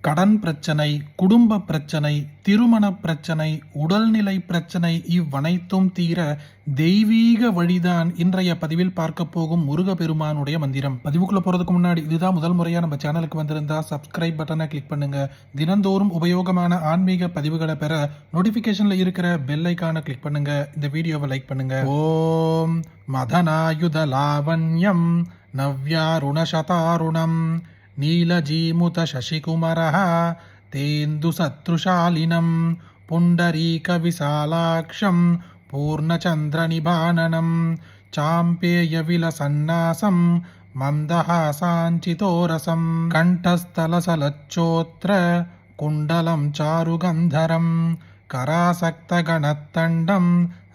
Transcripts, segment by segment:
கடன் பிரச்சனை, குடும்ப பிரச்சனை, திருமண பிரச்சனை, உடல்நிலை பிரச்சனை இவ்வனைத்தும் தீர தெய்வீக வழிதான் இன்றைய பதிவில் பார்க்க போகும் முருகப்பெருமானுடைய மந்திரம். பதிவுக்குள்ள போறதுக்கு முன்னாடி இதுதான் முதல் முறையா நம்ம சேனலுக்கு வந்திருந்தா சப்ஸ்கிரைப் பட்டனை கிளிக் பண்ணுங்க. தினந்தோறும் உபயோகமான ஆன்மீக பதிவுகளை பெற நோட்டிபிகேஷன்ல இருக்கிற பெல் ஐகானை கிளிக் பண்ணுங்க. இந்த வீடியோவை லைக் பண்ணுங்க. ஓம் மதனாயுத லாவண்யம் நவ்யாருணசதாருணம் நீலஜீமுத சசிகுமரः தேந்துசத்ருஷாலினம் புண்டரீகவிசாலாக்ஷம் பூர்ணச்சந்திரநிபானனம் சாம்பேயவிலசன்னாசம் மந்தஹாசாஞ்சிதோரசம் கண்டஸ்தலசலச்சோத்ர குண்டலம் சாருகந்தரம் கராசக்தகணத்தண்டம்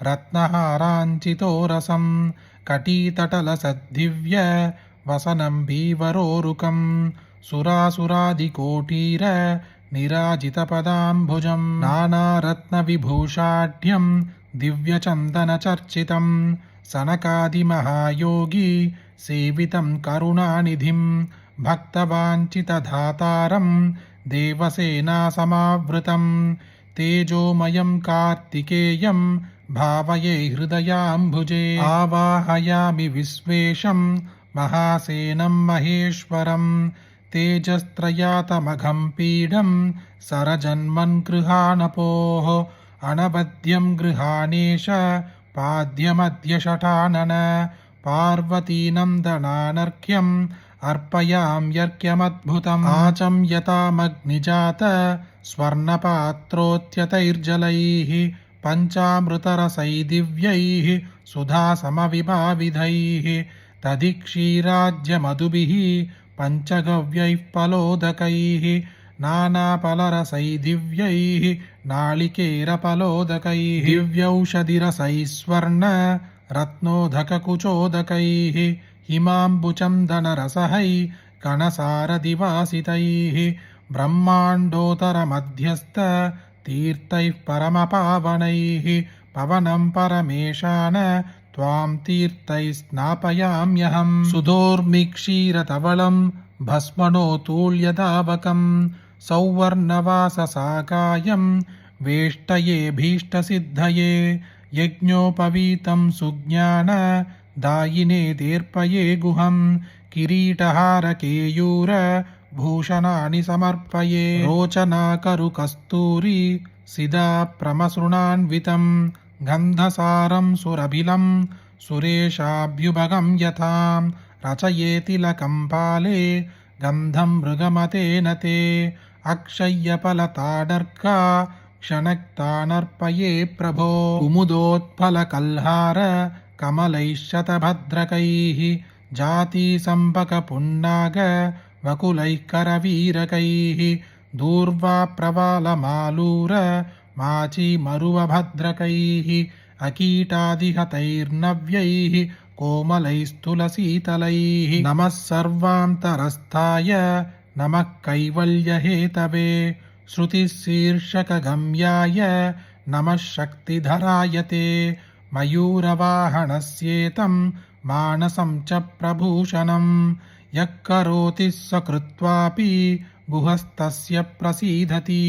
ரத்னஹாராஞ்சிதோரசம் கटीतटलसद्दिव्य वसनं भीवरोरुकं सुरासुरादिकोटीर निराजितपदाम्बुजं नानारत्नविभूषाढ्यं दिव्यचन्दनचर्चितं सनकादिमहायोगी सेवितं करुणानिधिं भक्तवाञ्छितधातारं देवसेनासमावृतं तेजोमयं कार्तिकेयं भावये हृदयाम्बुजे आवाहयामि विश्वेशं महासेनं महेश्वरं तेजस्त्रयातमघं पीडं सरजन्मन्गृहानपोः अनवद्यं गृहाणेश पाद्यमद्य शठानन पार्वतीनन्दनानर्घ्यम् अर्पयाम्यर्घ्यमद्भुतम् आचम्यतामग्निजात स्वर्णपात्रोत्यतैर्जलैः पञ्चामृतरसैदिव्यैः सुधासमविभाविधैः तदिक्षीराज्यमधुभिः पञ्चगव्यैः फलोदकैः नानाफलरसैदिव्यैः नालिकेरफलोदकैः दिव्यौषधिरसैः स्वर्ण रत्नोदककुचोदकैः हिमाम्बुचन्दनरसैः कणसारदिवासितैः ब्रह्माण्डोत्तरमध्यस्थ तीर्थैः परमपावनैः पवनं परमेशान त्वां तीर्थैः स्नापयाम्यहं सुधोर्मिक्षीरतवलं भस्मणोतूल्यदावकं सौवर्णवाससाकायं वेष्टये भीष्टसिद्धये यज्ञोपवीतं सुज्ञान दायिने दीर्पये गुहं किरीटहारकेयूर भूषणानि समर्पये रोचनाकरुकस्तूरी सिदा प्रमसृणान्वितं गन्धसारं सुरभिलं सुरेशाभ्युभगं यथां रचयेतिलकं पाले गन्धं मृगमतेन ते अक्षय्यफलताडर्का क्षणक्तानर्पये प्रभो कुमुदोत्फलकल्हार कमलैः शतभद्रकैः जातिसम्पकपुन्नाग वकुलैः करवीरकैः दूर्वाप्रवालमालूर माचीमरुवभद्रकैः अकीटादिहतैर्नव्यैः कोमलैस्तुलसीतलैः नमः सर्वान्तरस्थाय नमः कैवल्यहेतवे श्रुतिशीर्षकगम्याय नमः शक्तिधराय ते मयूरवाहनस्येतं मानसं च प्रभूषणं यः करोति स कृत्वापि गुहस्तस्य प्रसीदति।